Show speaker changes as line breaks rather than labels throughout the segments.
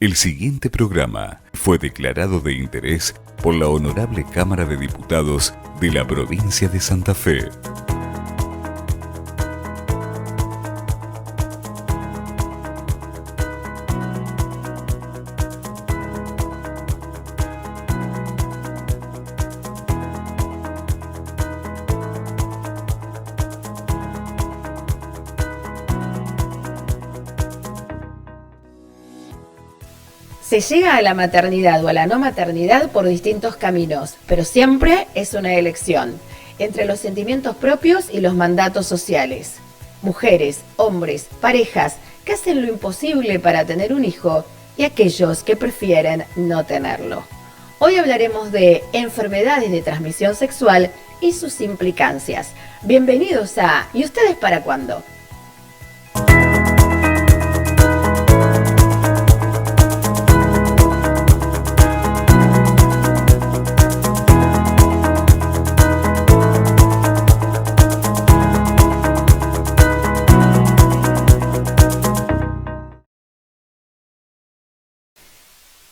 El siguiente programa fue declarado de interés por la Honorable Cámara de Diputados de la Provincia de Santa Fe.
Se llega a la maternidad o a la no maternidad por distintos caminos, pero siempre es una elección entre los sentimientos propios y los mandatos sociales. Mujeres, hombres, parejas que hacen lo imposible para tener un hijo y aquellos que prefieren no tenerlo. Hoy hablaremos de enfermedades de transmisión sexual y sus implicancias. Bienvenidos a ¿Y ustedes para cuándo?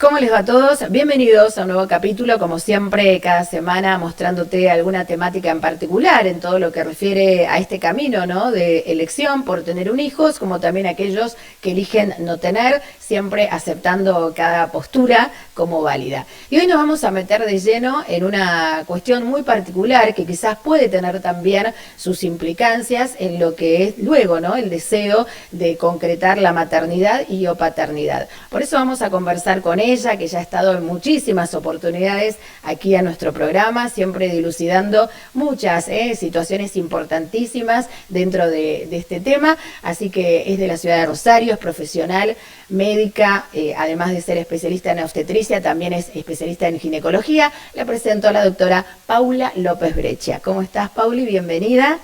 ¿Cómo les va a todos? Bienvenidos a un nuevo capítulo, como siempre, cada semana mostrándote alguna temática en particular en todo lo que refiere a este camino, ¿no?, de elección por tener un hijo, como también aquellos que eligen no tener, siempre aceptando cada postura como válida. Y hoy nos vamos a meter de lleno en una cuestión muy particular que quizás puede tener también sus implicancias en lo que es luego, ¿no?, el deseo de concretar la maternidad y o paternidad. Por eso vamos a conversar con ella, que ya ha estado en muchísimas oportunidades aquí a nuestro programa, siempre dilucidando muchas situaciones importantísimas dentro de este tema. Así que es de la ciudad de Rosario, es profesional, médica, además de ser especialista en obstetricia, también es especialista en ginecología. Le presento a la doctora Paula López Breccia. ¿Cómo estás, Pauli? Bienvenida.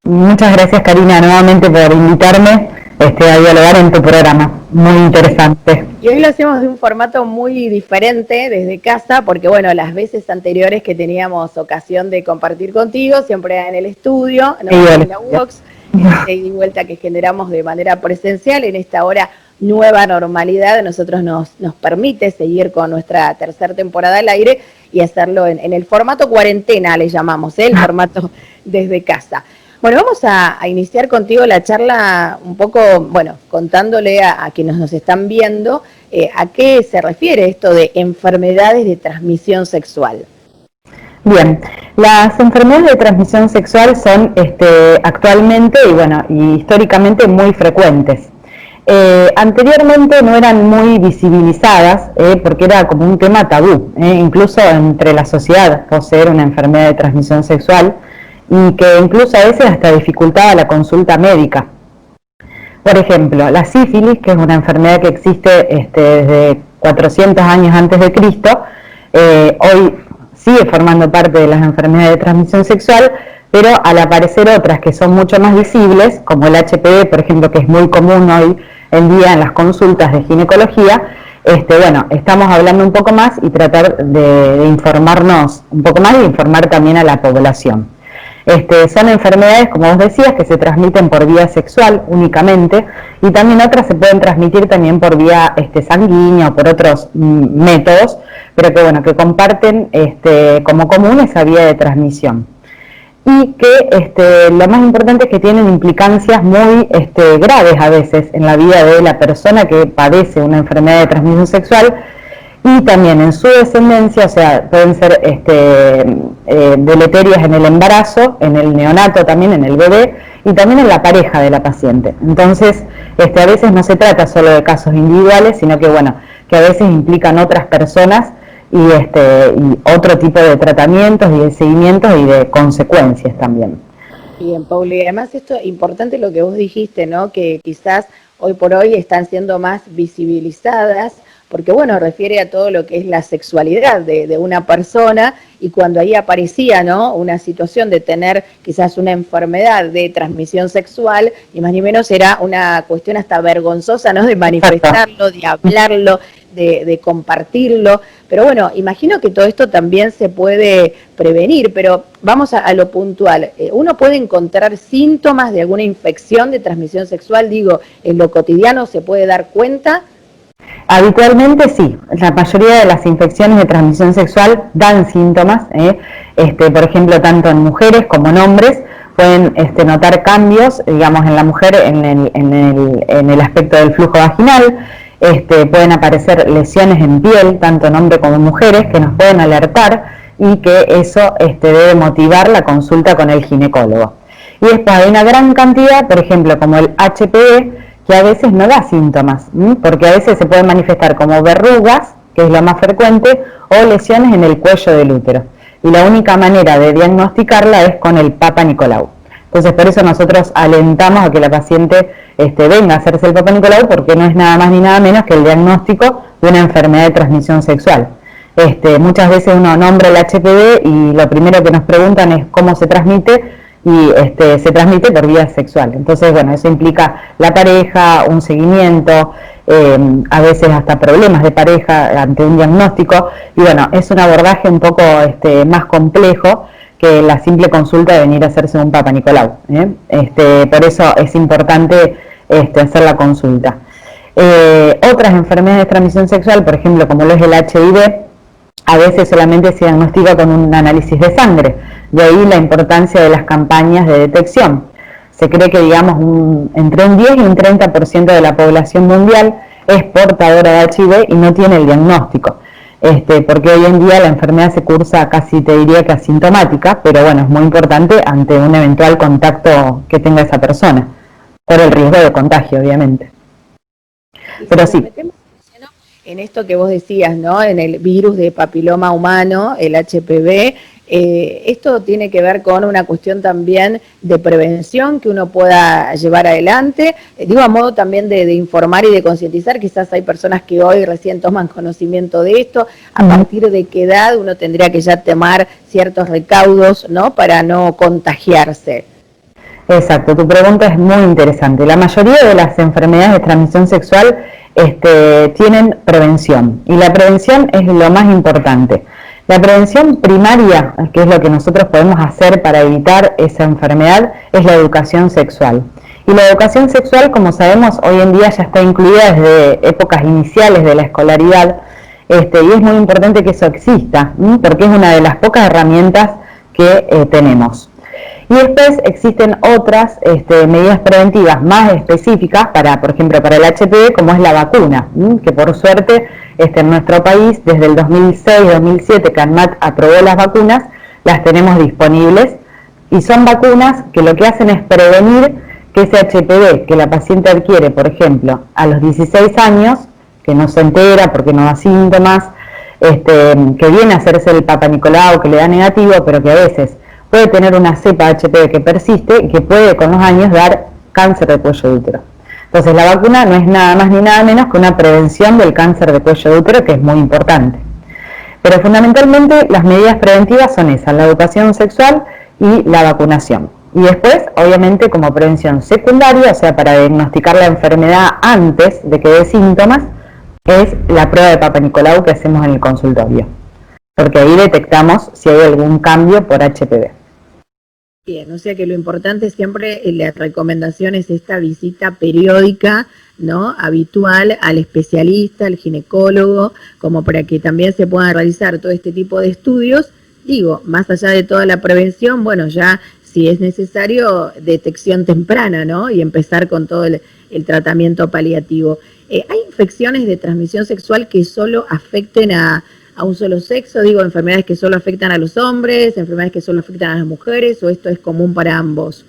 Muchas gracias, Karina, nuevamente por invitarme a dialogar en tu programa, muy interesante.
Y hoy lo hacemos de un formato muy diferente desde casa, porque bueno, las veces anteriores que teníamos ocasión de compartir contigo, siempre en el estudio, ¿no?, en la UOX, y vuelta que generamos de manera presencial, en esta hora nueva normalidad, nosotros nos permite seguir con nuestra tercera temporada al aire y hacerlo en el formato cuarentena, le llamamos, el formato desde casa. Bueno, vamos a iniciar contigo la charla un poco, bueno, contándole a quienes nos están viendo a qué se refiere esto de enfermedades de transmisión sexual.
Bien, las enfermedades de transmisión sexual son actualmente y históricamente muy frecuentes. Anteriormente no eran muy visibilizadas porque era como un tema tabú, incluso entre la sociedad, poseer una enfermedad de transmisión sexual, y que incluso a veces hasta dificultaba la consulta médica. Por ejemplo, la sífilis, que es una enfermedad que existe desde 400 años antes de Cristo, hoy sigue formando parte de las enfermedades de transmisión sexual, pero al aparecer otras que son mucho más visibles, como el HPV, por ejemplo, que es muy común hoy en día en las consultas de ginecología, estamos hablando un poco más y tratar de informarnos un poco más y informar también a la población. Son enfermedades, como vos decías, que se transmiten por vía sexual únicamente, y también otras se pueden transmitir también por vía sanguínea o por otros métodos, pero que comparten como común esa vía de transmisión. Y que lo más importante es que tienen implicancias muy graves a veces en la vida de la persona que padece una enfermedad de transmisión sexual, y también en su descendencia, o sea, pueden ser deleterias en el embarazo, en el neonato también, en el bebé, y también en la pareja de la paciente. Entonces, a veces no se trata solo de casos individuales, sino que a veces implican otras personas y otro tipo de tratamientos y de seguimientos y de consecuencias también.
Bien, Pauli, además esto es importante lo que vos dijiste, ¿no?, que quizás hoy por hoy están siendo más visibilizadas, porque bueno, refiere a todo lo que es la sexualidad de una persona, y cuando ahí aparecía, ¿no?, una situación de tener quizás una enfermedad de transmisión sexual, ni más ni menos era una cuestión hasta vergonzosa, ¿no?, de manifestarlo, de hablarlo, de compartirlo. Pero bueno, imagino que todo esto también se puede prevenir, pero vamos a lo puntual. ¿Uno puede encontrar síntomas de alguna infección de transmisión sexual? Digo, ¿en lo cotidiano se puede dar cuenta?
Habitualmente sí, la mayoría de las infecciones de transmisión sexual dan síntomas, por ejemplo, tanto en mujeres como en hombres, pueden notar cambios, digamos, en la mujer en el aspecto del flujo vaginal, pueden aparecer lesiones en piel, tanto en hombres como en mujeres, que nos pueden alertar y que eso debe motivar la consulta con el ginecólogo. Y después hay una gran cantidad, por ejemplo, como el HPV, que a veces no da síntomas, porque a veces se pueden manifestar como verrugas, que es lo más frecuente, o lesiones en el cuello del útero. Y la única manera de diagnosticarla es con el Papa Nicolau. Entonces, por eso nosotros alentamos a que la paciente venga a hacerse el Papa Nicolau, porque no es nada más ni nada menos que el diagnóstico de una enfermedad de transmisión sexual. Muchas veces uno nombra el HPV y lo primero que nos preguntan es cómo se transmite, y se transmite por vía sexual. Entonces, bueno, eso implica la pareja, un seguimiento, a veces hasta problemas de pareja ante un diagnóstico, y bueno, es un abordaje un poco más complejo que la simple consulta de venir a hacerse un Papa Nicolau, por eso es importante hacer la consulta. Otras enfermedades de transmisión sexual, por ejemplo, como lo es el HIV, a veces solamente se diagnostica con un análisis de sangre, de ahí la importancia de las campañas de detección. Se cree que, digamos, entre un 10 y un 30% de la población mundial es portadora de HIV y no tiene el diagnóstico, porque hoy en día la enfermedad se cursa casi, te diría que asintomática, pero bueno, es muy importante ante un eventual contacto que tenga esa persona, por el riesgo de contagio, obviamente. Pero sí.
En esto que vos decías, ¿no? En el virus de papiloma humano, el HPV, esto tiene que ver con una cuestión también de prevención que uno pueda llevar adelante, digo a modo también de informar y de concientizar. Quizás hay personas que hoy recién toman conocimiento de esto, a partir de qué edad uno tendría que ya tomar ciertos recaudos, ¿no? Para no contagiarse.
Exacto, tu pregunta es muy interesante. La mayoría de las enfermedades de transmisión sexual tienen prevención, y la prevención es lo más importante. La prevención primaria, que es lo que nosotros podemos hacer para evitar esa enfermedad, es la educación sexual. Y la educación sexual, como sabemos, hoy en día ya está incluida desde épocas iniciales de la escolaridad, y es muy importante que eso exista, porque es una de las pocas herramientas que tenemos. Y después existen otras medidas preventivas más específicas para, por ejemplo, para el HPV, como es la vacuna, que por suerte en nuestro país, desde el 2006-2007 que ANMAT aprobó las vacunas, las tenemos disponibles, y son vacunas que lo que hacen es prevenir que ese HPV que la paciente adquiere, por ejemplo, a los 16 años, que no se entera porque no da síntomas, que viene a hacerse el Papa Nicolau, que le da negativo, pero que a veces puede tener una cepa HPV que persiste y que puede con los años dar cáncer de cuello de útero. Entonces la vacuna no es nada más ni nada menos que una prevención del cáncer de cuello de útero, que es muy importante. Pero fundamentalmente las medidas preventivas son esas, la educación sexual y la vacunación. Y después, obviamente, como prevención secundaria, o sea, para diagnosticar la enfermedad antes de que dé síntomas, es la prueba de Papa Nicolau que hacemos en el consultorio, porque ahí detectamos si hay algún cambio por HPV.
Bien, o sea que lo importante siempre, la recomendación es esta visita periódica, ¿no? Habitual al especialista, al ginecólogo, como para que también se puedan realizar todo este tipo de estudios. Digo, más allá de toda la prevención, bueno, ya si es necesario, detección temprana, ¿no? Y empezar con todo el tratamiento paliativo. ¿Hay infecciones de transmisión sexual que solo afecten a un solo sexo? Digo, enfermedades que solo afectan a los hombres, enfermedades que solo afectan a las mujeres, ¿o esto es común para ambos?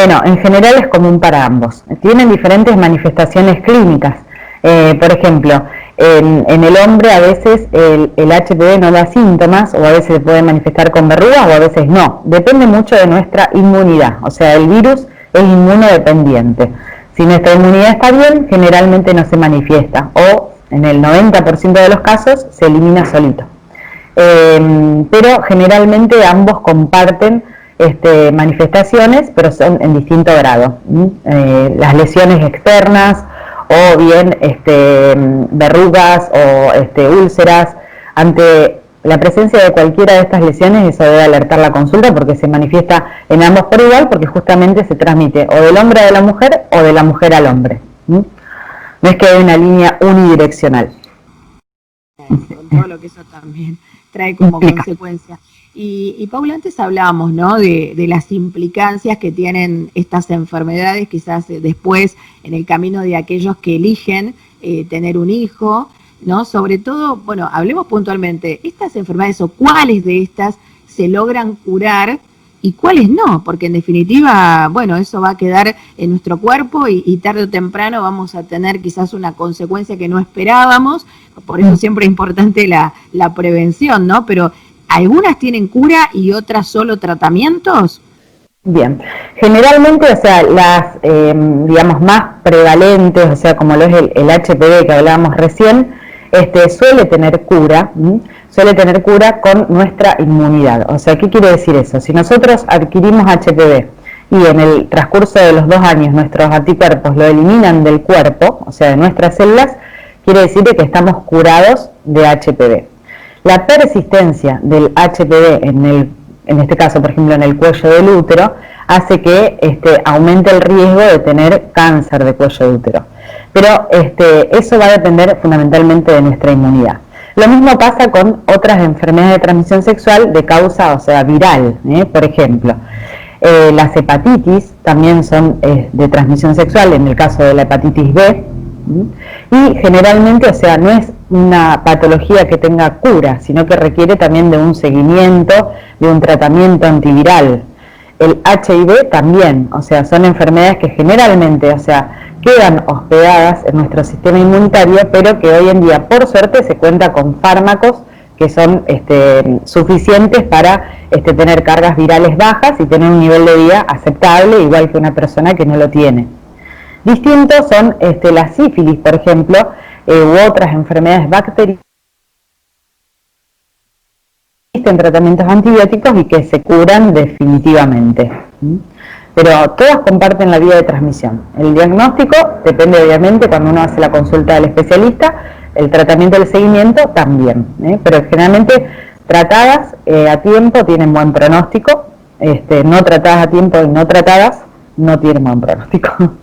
No, en general es común para ambos. Tienen diferentes manifestaciones clínicas. Por ejemplo, en el hombre a veces el HPV no da síntomas, o a veces se puede manifestar con verrugas o a veces no. Depende mucho de nuestra inmunidad, o sea, el virus es inmunodependiente. Si nuestra inmunidad está bien, generalmente no se manifiesta, o en el 90% de los casos se elimina solito. Pero generalmente ambos comparten manifestaciones, pero son en distinto grado. Las lesiones externas, o bien verrugas o úlceras. Ante la presencia de cualquiera de estas lesiones, eso debe alertar la consulta, porque se manifiesta en ambos por igual, porque justamente se transmite o del hombre a la mujer o de la mujer al hombre. no es que hay una línea unidireccional.
Con todo lo que eso también trae como consecuencia. Y Paula, antes hablábamos, ¿no?, de las implicancias que tienen estas enfermedades, quizás después en el camino de aquellos que eligen tener un hijo, ¿no? Sobre todo, bueno, hablemos puntualmente, estas enfermedades o cuáles de estas se logran curar y cuáles no, porque en definitiva, bueno, eso va a quedar en nuestro cuerpo y tarde o temprano vamos a tener quizás una consecuencia que no esperábamos, por eso siempre es importante la prevención, ¿no? Pero ¿algunas tienen cura y otras solo tratamientos?
Bien, generalmente, o sea, las, digamos, más prevalentes, o sea, como lo es el HPV que hablábamos recién, suele tener cura, con nuestra inmunidad. O sea, ¿qué quiere decir eso? Si nosotros adquirimos HPV y en el transcurso de los 2 años nuestros anticuerpos lo eliminan del cuerpo, o sea, de nuestras células, quiere decir que estamos curados de HPV. La persistencia del HPV en este caso, por ejemplo, en el cuello del útero, hace que aumente el riesgo de tener cáncer de cuello de útero. Pero eso va a depender fundamentalmente de nuestra inmunidad. Lo mismo pasa con otras enfermedades de transmisión sexual de causa, o sea, viral, por ejemplo. Las hepatitis también son de transmisión sexual, en el caso de la hepatitis B, y generalmente, o sea, no es una patología que tenga cura, sino que requiere también de un seguimiento, de un tratamiento antiviral. El HIV también, o sea, son enfermedades que generalmente, o sea, quedan hospedadas en nuestro sistema inmunitario, pero que hoy en día, por suerte, se cuenta con fármacos que son suficientes para tener cargas virales bajas y tener un nivel de vida aceptable, igual que una persona que no lo tiene. Distintos son la sífilis, por ejemplo, u otras enfermedades bacterianas que existen tratamientos antibióticos y que se curan definitivamente. Pero todas comparten la vía de transmisión. El diagnóstico depende obviamente cuando uno hace la consulta del especialista, el tratamiento del seguimiento también, pero generalmente tratadas a tiempo tienen buen pronóstico, no tratadas a tiempo y no tratadas no tienen buen pronóstico.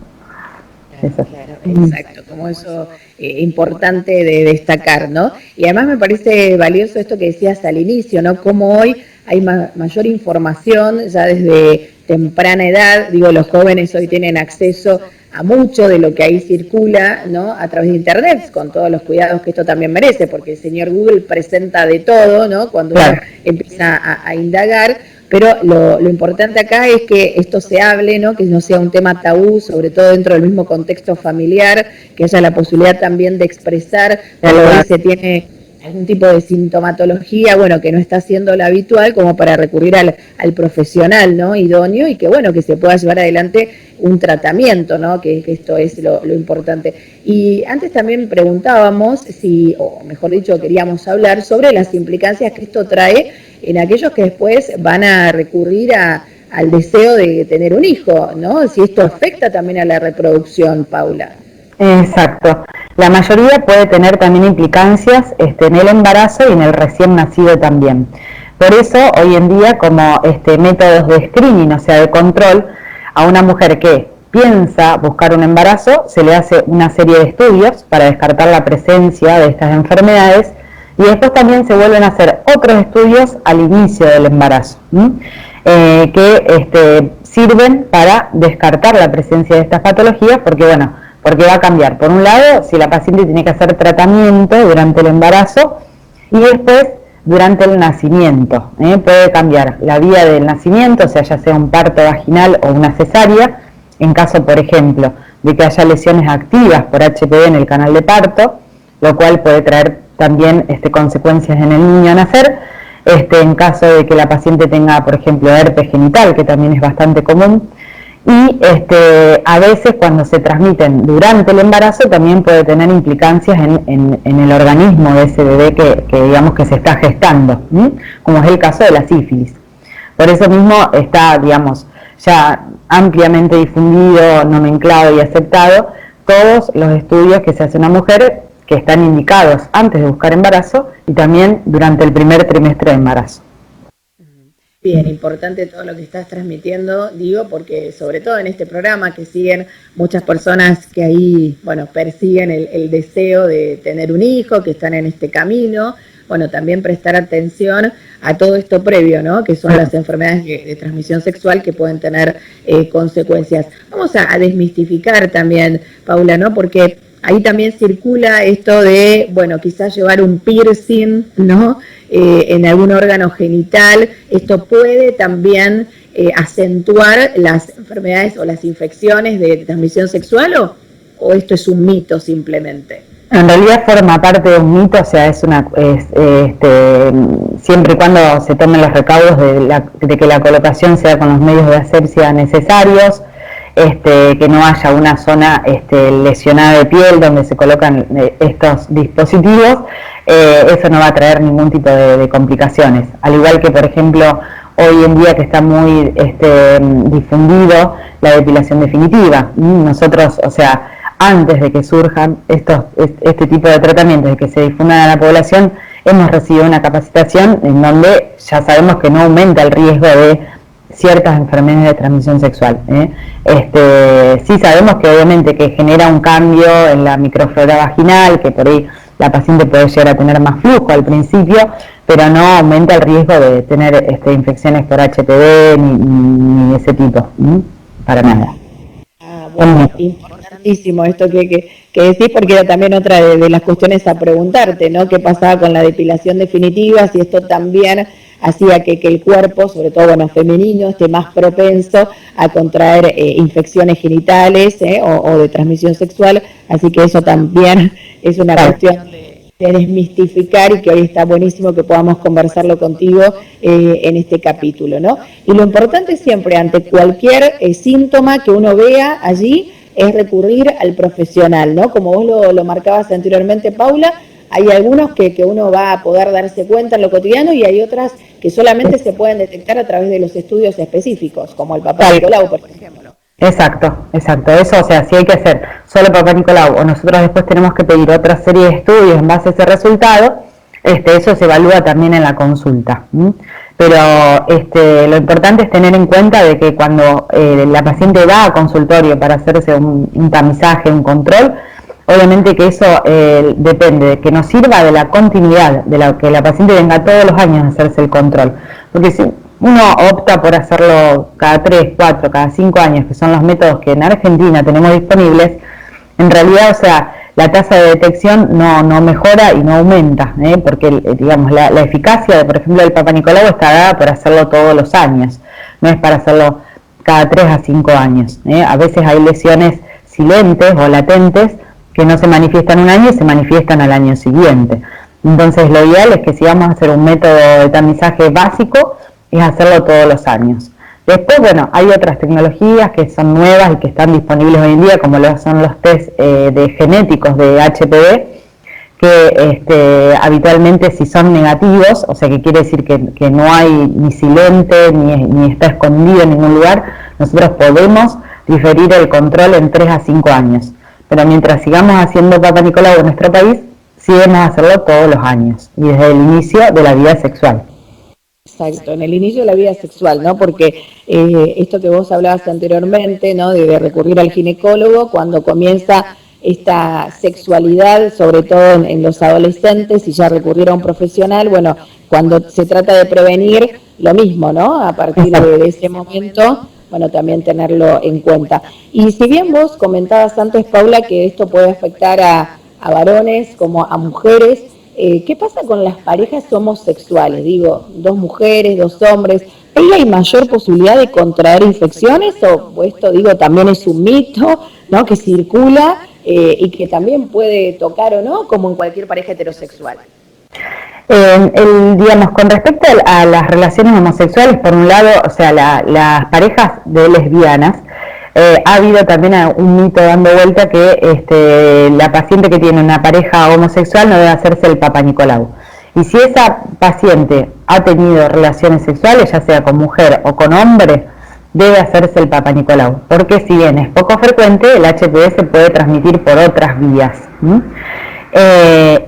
Claro, exacto, como eso importante de destacar, ¿no? Y además me parece valioso esto que decías al inicio, ¿no? Como hoy hay mayor información ya desde temprana edad, digo, los jóvenes hoy tienen acceso a mucho de lo que ahí circula, ¿no?, a través de internet, con todos los cuidados que esto también merece, porque el señor Google presenta de todo, ¿no?, cuando uno empieza a indagar. Pero lo importante acá es que esto se hable, ¿no?, que no sea un tema tabú, sobre todo dentro del mismo contexto familiar, que haya la posibilidad también de expresar cuando se tiene algún tipo de sintomatología, bueno, que no está siendo la habitual, como para recurrir al profesional, ¿no?, idóneo, y que, bueno, que se pueda llevar adelante un tratamiento, ¿no?, que esto es lo importante. Y antes también preguntábamos si, o mejor dicho, queríamos hablar sobre las implicancias que esto trae en aquellos que después van a recurrir al deseo de tener un hijo, ¿no? Si esto afecta también a la reproducción, Paula.
Exacto. La mayoría puede tener también implicancias en el embarazo y en el recién nacido también. Por eso, hoy en día, como métodos de screening, o sea, de control, a una mujer que piensa buscar un embarazo, se le hace una serie de estudios para descartar la presencia de estas enfermedades. Y después también se vuelven a hacer otros estudios al inicio del embarazo, que sirven para descartar la presencia de estas patologías, porque va a cambiar. Por un lado, si la paciente tiene que hacer tratamiento durante el embarazo y después durante el nacimiento, puede cambiar la vía del nacimiento, o sea, ya sea un parto vaginal o una cesárea, en caso, por ejemplo, de que haya lesiones activas por HPV en el canal de parto, lo cual puede traer también consecuencias en el niño a nacer, en caso de que la paciente tenga, por ejemplo, herpes genital, que también es bastante común, y a veces cuando se transmiten durante el embarazo también puede tener implicancias en el organismo de ese bebé que digamos que se está gestando, como es el caso de la sífilis. Por eso mismo está, digamos, ya ampliamente difundido, nomenclado y aceptado todos los estudios que se hace una mujer que están indicados antes de buscar embarazo y también durante el primer trimestre de embarazo.
Bien, importante todo lo que estás transmitiendo, digo, porque sobre todo en este programa que siguen muchas personas que ahí, bueno, persiguen el deseo de tener un hijo, que están en este camino, bueno, también prestar atención a todo esto previo, ¿no? Que son las enfermedades de transmisión sexual que pueden tener consecuencias. Vamos a desmistificar también, Paula, ¿no? Porque ahí también circula esto de, bueno, quizás llevar un piercing, ¿no? En algún órgano genital. Esto puede también acentuar las enfermedades o las infecciones de transmisión sexual, o esto es un mito simplemente.
En realidad forma parte de un mito, o sea, siempre y cuando se tomen los recaudos de que la colocación sea con los medios de asepsia necesarios, que no haya una zona lesionada de piel donde se colocan estos dispositivos, eso no va a traer ningún tipo de complicaciones. Al igual que, por ejemplo, hoy en día que está muy difundido la depilación definitiva. Nosotros, o sea, antes de que surjan este tipo de tratamientos, de que se difundan a la población, hemos recibido una capacitación en donde ya sabemos que no aumenta el riesgo de ciertas enfermedades de transmisión sexual. Sí sabemos que obviamente que genera un cambio en la microflora vaginal, que por ahí la paciente puede llegar a tener más flujo al principio, pero no aumenta el riesgo de tener infecciones por HPV ni ese tipo, para nada.
Bueno, importantísimo esto que decís, porque era también otra de las cuestiones a preguntarte, ¿no? ¿Qué pasaba con la depilación definitiva? Si esto también hacía que el cuerpo, sobre todo femenino, esté más propenso a contraer infecciones genitales o de transmisión sexual, así que eso también es una cuestión de desmistificar, y que hoy está buenísimo que podamos conversarlo contigo en este capítulo, ¿no? Y lo importante siempre, ante cualquier síntoma que uno vea allí, es recurrir al profesional, ¿no? Como vos lo marcabas anteriormente, Paula, hay algunos que uno va a poder darse cuenta en lo cotidiano, y hay otras que solamente se pueden detectar a través de los estudios específicos, como el Papá Nicolau, por ejemplo.
Exacto. Eso, o sea, si hay que hacer solo Papá Nicolau, o nosotros después tenemos que pedir otra serie de estudios en base a ese resultado, eso se evalúa también en la consulta. Pero lo importante es tener en cuenta de que cuando la paciente va a consultorio para hacerse un tamizaje, un control, obviamente que eso depende de que nos sirva de la continuidad, de que la paciente venga todos los años a hacerse el control. Porque si uno opta por hacerlo cada 3, 4, cada 5 años, que son los métodos que en Argentina tenemos disponibles, en realidad, o sea, la tasa de detección no mejora y no aumenta, porque digamos la eficacia, por ejemplo, del Papá Nicolau está dada por hacerlo todos los años, no es para hacerlo cada 3 a 5 años. A veces hay lesiones silentes o latentes que no se manifiestan un año y se manifiestan al año siguiente. Entonces lo ideal es que si vamos a hacer un método de tamizaje básico, es hacerlo todos los años. Después, hay otras tecnologías que son nuevas y que están disponibles hoy en día, como lo son los test de genéticos de HPV, que habitualmente si son negativos, o sea que quiere decir que no hay ni silente, ni está escondido en ningún lugar, nosotros podemos diferir el control en 3 a 5 años. Pero mientras sigamos haciendo Papá Nicolau en nuestro país, sí debemos hacerlo todos los años, y desde el inicio de la vida sexual.
Exacto, en el inicio de la vida sexual, ¿no? Porque esto que vos hablabas anteriormente, ¿no? De recurrir al ginecólogo cuando comienza esta sexualidad, sobre todo en los adolescentes, y ya recurrir a un profesional, cuando se trata de prevenir, lo mismo, ¿no? A partir de ese momento, también tenerlo en cuenta. Y si bien vos comentabas antes, Paula, que esto puede afectar a varones como a mujeres, ¿qué pasa con las parejas homosexuales? Digo, 2 mujeres, 2 hombres, ¿hay mayor posibilidad de contraer infecciones? O esto, también es un mito, ¿no? Que circula y que también puede tocar o no, como en cualquier pareja heterosexual.
Digamos, con respecto a las relaciones homosexuales, por un lado, o sea, las parejas de lesbianas, ha habido también un mito dando vuelta que la paciente que tiene una pareja homosexual no debe hacerse el Papá Nicolau. Y si esa paciente ha tenido relaciones sexuales, ya sea con mujer o con hombre, debe hacerse el Papá Nicolau, porque si bien es poco frecuente, el HPV se puede transmitir por otras vías.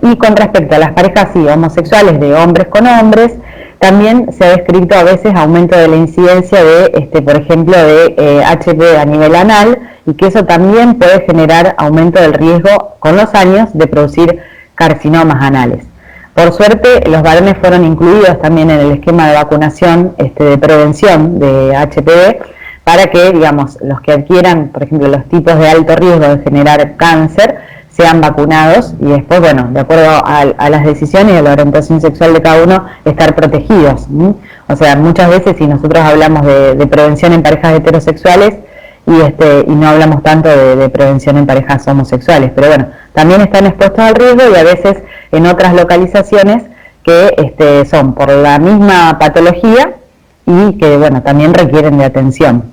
Y con respecto a las parejas homosexuales de hombres con hombres, también se ha descrito a veces aumento de la incidencia de, por ejemplo, de HPV a nivel anal, y que eso también puede generar aumento del riesgo con los años de producir carcinomas anales. Por suerte, los varones fueron incluidos también en el esquema de vacunación de prevención de HPV, para que, digamos, los que adquieran, por ejemplo, los tipos de alto riesgo de generar cáncer, sean vacunados y después, bueno, de acuerdo a las decisiones y a la orientación sexual de cada uno, estar protegidos. O sea, muchas veces si nosotros hablamos de prevención en parejas heterosexuales y no hablamos tanto de prevención en parejas homosexuales, pero bueno, también están expuestos al riesgo y a veces en otras localizaciones que son por la misma patología y que, bueno, también requieren de atención.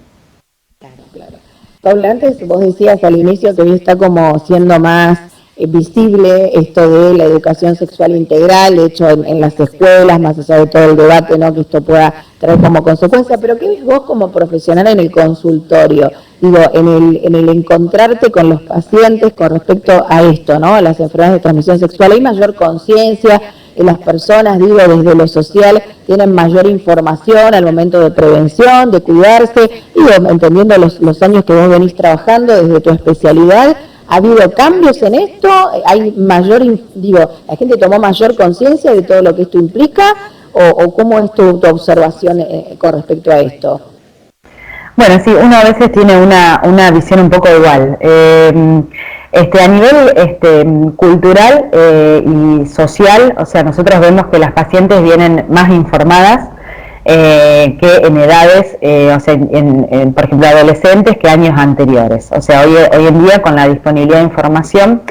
Paula, antes vos decías al inicio que hoy está como siendo más visible esto de la educación sexual integral, hecho en las escuelas, más allá de todo el debate, ¿no?, que esto pueda traer como consecuencia, pero ¿qué ves vos como profesional en el consultorio? Digo, en el encontrarte con los pacientes con respecto a esto, ¿no?, a las enfermedades de transmisión sexual, ¿hay mayor conciencia? Las personas, digo, desde lo social, tienen mayor información al momento de prevención, de cuidarse, digo, entendiendo los años que vos venís trabajando desde tu especialidad, ¿ha habido cambios en esto? ¿Hay mayor, la gente tomó mayor conciencia de todo lo que esto implica? ¿O cómo es tu observación con respecto a esto?
Bueno, sí, uno a veces tiene una visión un poco igual. A nivel cultural y social, o sea, nosotros vemos que las pacientes vienen más informadas que en edades, o sea, por ejemplo, adolescentes, que años anteriores. O sea, hoy en día, con la disponibilidad de información,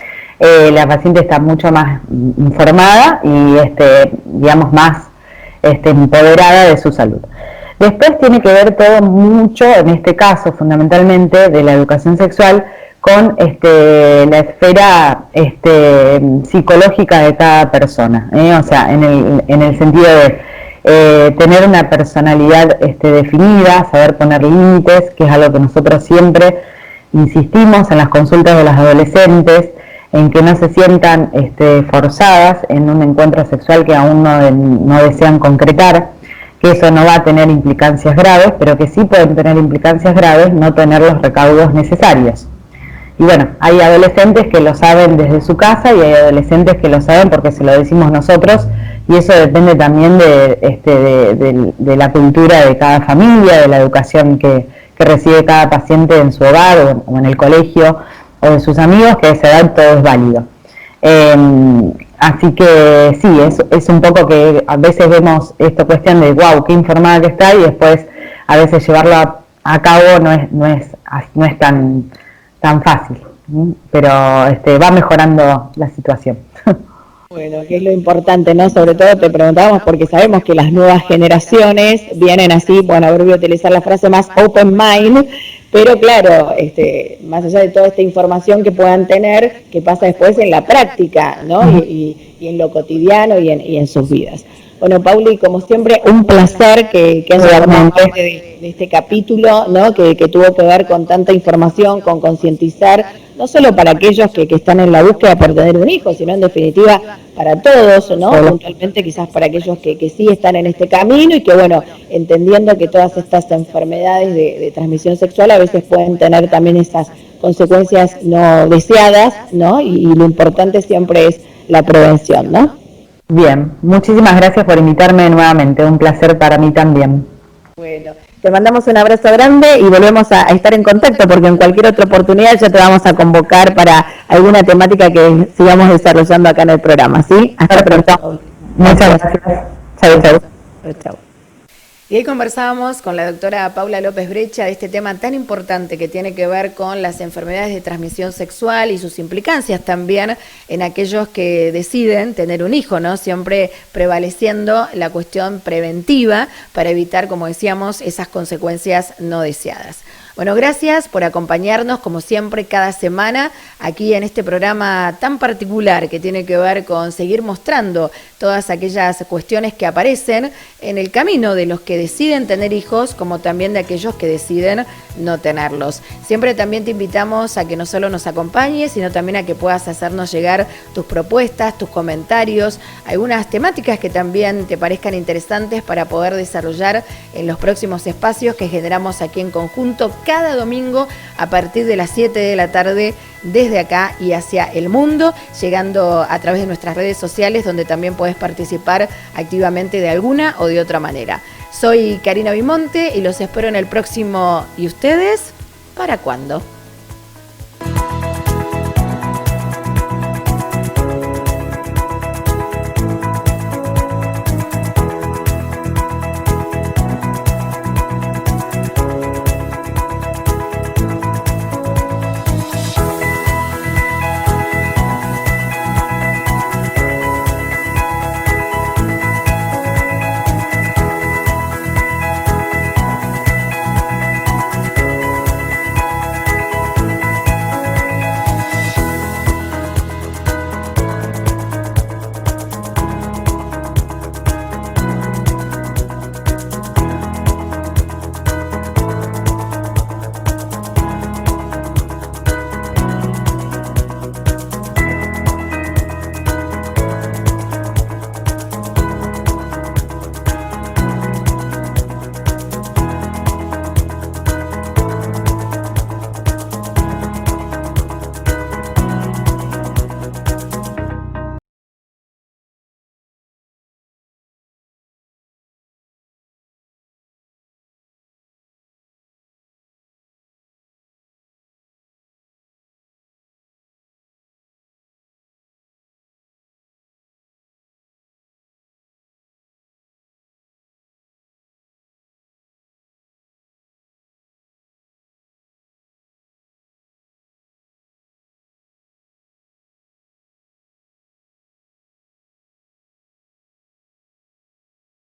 la paciente está mucho más informada y, digamos, más empoderada de su salud. Después tiene que ver todo mucho, en este caso, fundamentalmente, de la educación sexual, con la esfera psicológica de cada persona, o sea, en el sentido de tener una personalidad definida, saber poner límites, que es algo que nosotros siempre insistimos en las consultas de las adolescentes, en que no se sientan forzadas en un encuentro sexual que aún no desean concretar, que eso no va a tener implicancias graves, pero que sí pueden tener implicancias graves no tener los recaudos necesarios. Y bueno, hay adolescentes que lo saben desde su casa y hay adolescentes que lo saben porque se lo decimos nosotros, y eso depende también de la cultura de cada familia, de la educación que recibe cada paciente en su hogar o en el colegio o de sus amigos, que a esa edad todo es válido. Así que sí, es un poco que a veces vemos esta cuestión de wow, qué informada que está, y después a veces llevarlo a cabo no es tan fácil, pero va mejorando la situación.
Bueno, que es lo importante, ¿no? Sobre todo te preguntábamos porque sabemos que las nuevas generaciones vienen así, bueno, voy a utilizar la frase más open mind, pero claro, más allá de toda esta información que puedan tener, ¿qué pasa después en la práctica, ¿no? Y en lo cotidiano y en sus vidas. Bueno, Pauli, como siempre, un placer que hayas formado parte de este capítulo, ¿no? Que tuvo que ver con tanta información, con concientizar, no solo para aquellos que están en la búsqueda por tener un hijo, sino en definitiva para todos, ¿no? Puntualmente quizás para aquellos que sí están en este camino y que, bueno, entendiendo que todas estas enfermedades de transmisión sexual a veces pueden tener también esas consecuencias no deseadas, ¿no? Y lo importante siempre es la prevención, ¿no?
Bien, muchísimas gracias por invitarme nuevamente, un placer para mí también.
Bueno, te mandamos un abrazo grande y volvemos a estar en contacto, porque en cualquier otra oportunidad ya te vamos a convocar para alguna temática que sigamos desarrollando acá en el programa, ¿sí? Hasta pronto.
Muchas gracias. Chau.
Chau. Y ahí conversábamos con la doctora Paula López Brecha de este tema tan importante que tiene que ver con las enfermedades de transmisión sexual y sus implicancias también en aquellos que deciden tener un hijo, ¿no? Siempre prevaleciendo la cuestión preventiva para evitar, como decíamos, esas consecuencias no deseadas. Bueno, gracias por acompañarnos como siempre cada semana aquí en este programa tan particular que tiene que ver con seguir mostrando todas aquellas cuestiones que aparecen en el camino de los que deciden tener hijos como también de aquellos que deciden no tenerlos. Siempre también te invitamos a que no solo nos acompañes, sino también a que puedas hacernos llegar tus propuestas, tus comentarios, algunas temáticas que también te parezcan interesantes para poder desarrollar en los próximos espacios que generamos aquí en conjunto cada domingo a partir de las 7 de la tarde desde acá y hacia el mundo, llegando a través de nuestras redes sociales donde también puedes participar activamente de alguna o de otra manera. Soy Karina Bimonte y los espero en el próximo ¿Y ustedes? ¿Para cuándo?